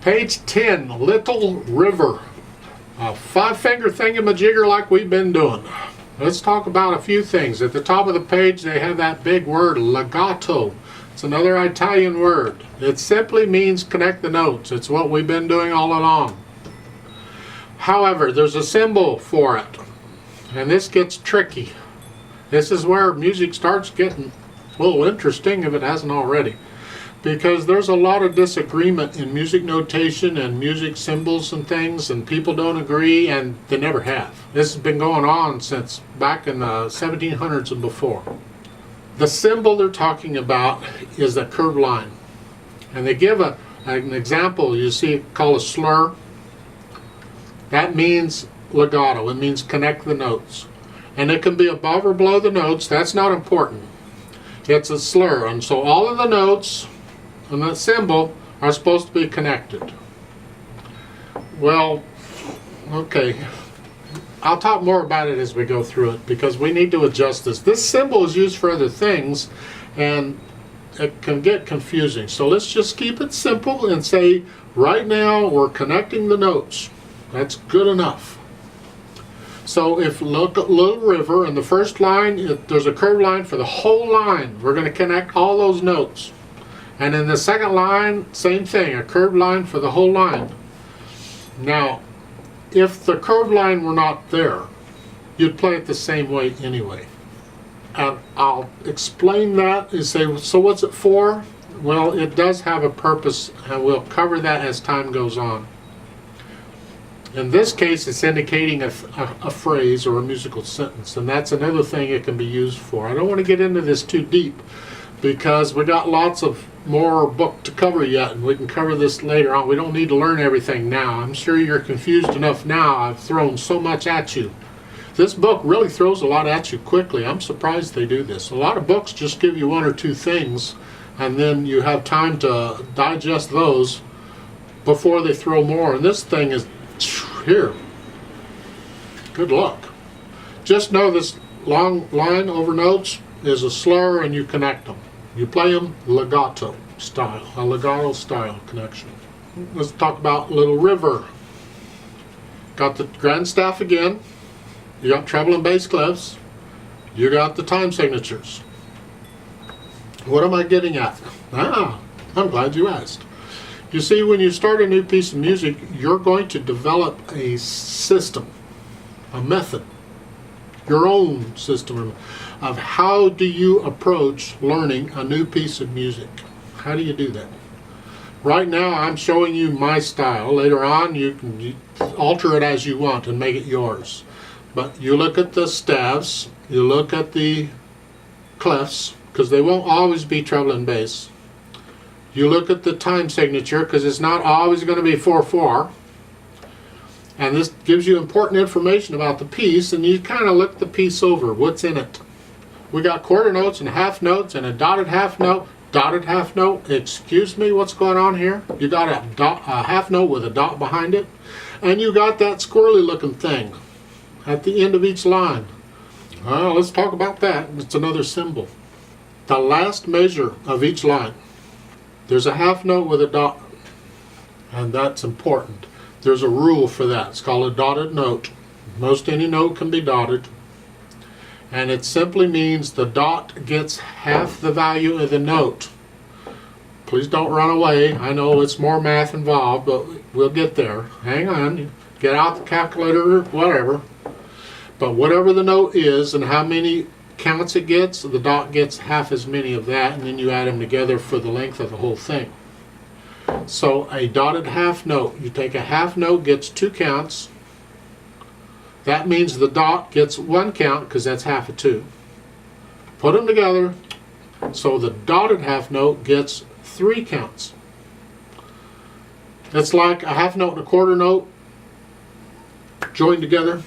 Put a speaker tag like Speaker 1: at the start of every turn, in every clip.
Speaker 1: Page 10, Little River. A 5-finger thingamajigger like we've been doing. Let's talk about a few things. At the top of the page they have that big word, legato. It's another Italian word. It simply means connect the notes. It's what we've been doing all along. However, there's a symbol for it. And this gets tricky. This is where music starts getting a little interesting if it hasn't already. Because there's a lot of disagreement in music notation and music symbols and things, and people don't agree, and they never have. This has been going on since back in the 1700s and before. The symbol they're talking about is a curved line. And they give an example, you see it called a slur. That means legato, it means connect the notes. And it can be above or below the notes, that's not important. It's a slur, and so all of the notes and that symbol are supposed to be connected. Well, okay, I'll talk more about it as we go through it because we need to adjust this. This symbol is used for other things and it can get confusing. So let's just keep it simple and say right now we're connecting the notes. That's good enough. So if look at Little River in the first line, there's a curved line for the whole line. We're going to connect all those notes. And in the second line, same thing, a curved line for the whole line. Now, if the curved line were not there, you'd play it the same way anyway. And I'll explain that and say, so what's it for? Well, it does have a purpose, and we'll cover that as time goes on. In this case, it's indicating a phrase or a musical sentence, and that's another thing it can be used for. I don't want to get into this too deep because we got lots of more book to cover yet, and we can cover this later on. We don't need to learn everything now. I'm sure you're confused enough now. I've thrown so much at you. This book really throws a lot at you quickly. I'm surprised they do this. A lot of books just give you one or two things, and then you have time to digest those before they throw more. And this thing is here. Good luck. Just know this long line over notes is a slur and you connect them. You play them legato style, a legato style connection. Let's talk about Little River. Got the grand staff again. You got treble and bass clefs. You got the time signatures. What am I getting at? I'm glad you asked. You see, when you start a new piece of music, you're going to develop a system, a method, your own system of how do you approach learning a new piece of music. How do you do that? Right now I'm showing you my style. Later on you can alter it as you want and make it yours. But you look at the staves, you look at the clefs, because they won't always be treble and bass. You look at the time signature because it's not always going to be 4/4. And this gives you important information about the piece, and you kind of look the piece over. What's in it? We got quarter notes and half notes and a dotted half note. Dotted half note. Excuse me, what's going on here? You got a half note with a dot behind it, and you got that squirrely looking thing at the end of each line. Well, let's talk about that. It's another symbol. The last measure of each line. There's a half note with a dot, and that's important. There's a rule for that. It's called a dotted note. Most any note can be dotted, and it simply means the dot gets half the value of the note. Please don't run away. I know it's more math involved, but we'll get there. Hang on. Get out the calculator or whatever. But whatever the note is and how many counts it gets, the dot gets half as many of that, and then you add them together for the length of the whole thing. So a dotted half note, you take a half note, gets 2 counts. That means the dot gets 1 count because that's half of 2. Put them together, so the dotted half note gets 3 counts. It's like a half note and a quarter note joined together.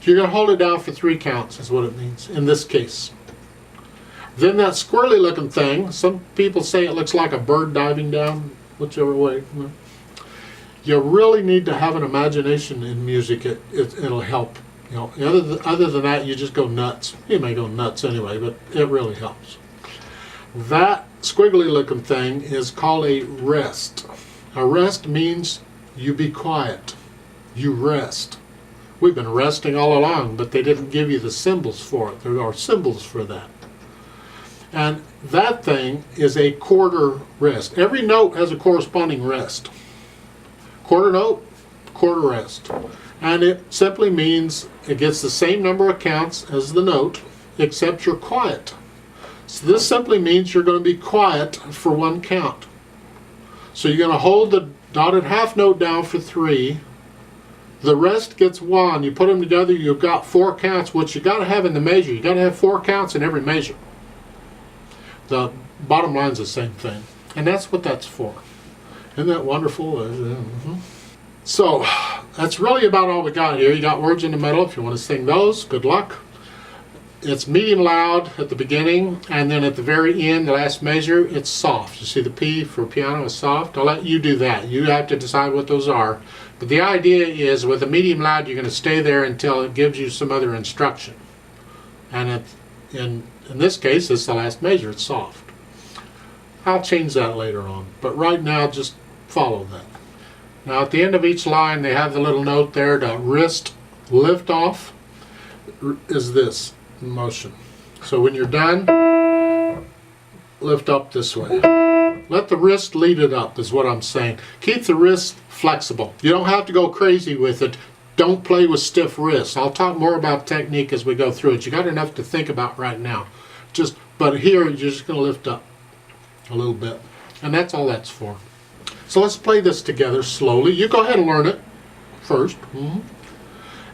Speaker 1: You're going to hold it down for 3 counts is what it means in this case. Then that squirrely looking thing, some people say it looks like a bird diving down, whichever way. You really need to have an imagination in music. It'll help. You know, other than that, you just go nuts. You may go nuts anyway, but it really helps. That squiggly looking thing is called a rest. A rest means you be quiet. You rest. We've been resting all along, but they didn't give you the symbols for it. There are symbols for that. And that thing is a quarter rest. Every note has a corresponding rest. Quarter note, quarter rest. And it simply means it gets the same number of counts as the note, except you're quiet. So this simply means you're going to be quiet for one count. So you're going to hold the dotted half note down for 3. The rest gets 1. You put them together, you've got 4 counts, which you got to have in the measure. You got to have 4 counts in every measure. The bottom line's the same thing. And that's what that's for. Isn't that wonderful? So that's really about all we got here. You got words in the middle. If you want to sing those, good luck. It's medium loud at the beginning, and then at the very end, the last measure, it's soft. You see the P for piano is soft. I'll let you do that. You have to decide what those are. But the idea is with a medium loud, you're going to stay there until it gives you some other instruction. And in this case, it's the last measure. It's soft. I'll change that later on. But right now, just follow that. Now at the end of each line, they have the little note there. The wrist lift off is this motion. So when you're done, lift up this way. Let the wrist lead it up is what I'm saying. Keep the wrist flexible. You don't have to go crazy with it. Don't play with stiff wrists. I'll talk more about technique as we go through it. You got enough to think about right now. But here you're just going to lift up a little bit. And that's all that's for. So let's play this together slowly. You go ahead and learn it first.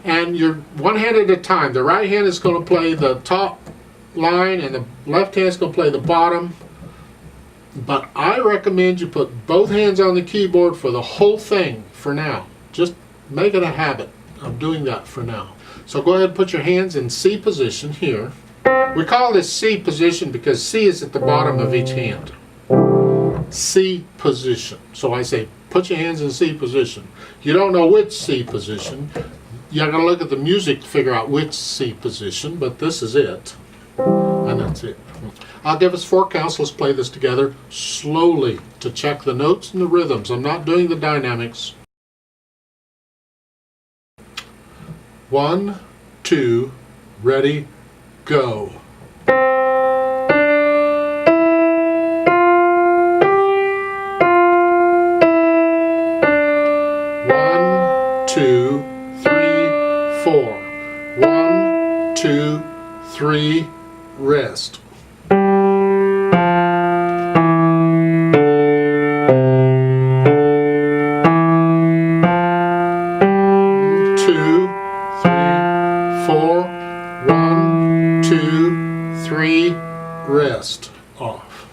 Speaker 1: And you're one hand at a time. The right hand is going to play the top line and the left hand is going to play the bottom. But I recommend you put both hands on the keyboard for the whole thing for now. Just make it a habit of doing that for now. So go ahead and put your hands in C position here. We call this C position because C is at the bottom of each hand. C position. So I say put your hands in C position. You don't know which C position. You're going to look at the music to figure out which C position, but this is it. And that's it. I'll give us 4 counts. Let's play this together slowly to check the notes and the rhythms. I'm not doing the dynamics. 1, 2, ready, go. 1, 2, 3, 4. 1, 2, 3, rest. 4, 1, 2, 3, rest, off.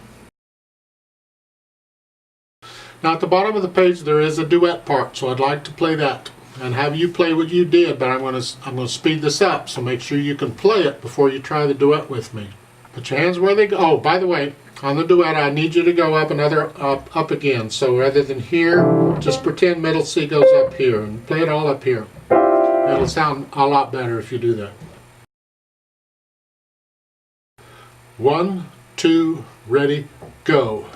Speaker 1: Now at the bottom of the page there is a duet part, so I'd like to play that and have you play what you did, but I'm going to speed this up, so make sure you can play it before you try the duet with me. Put your hands where they go. Oh, by the way, on the duet I need you to go up another up again. So rather than here, just pretend middle C goes up here and play it all up here. It'll sound a lot better if you do that. 1, 2, ready, go.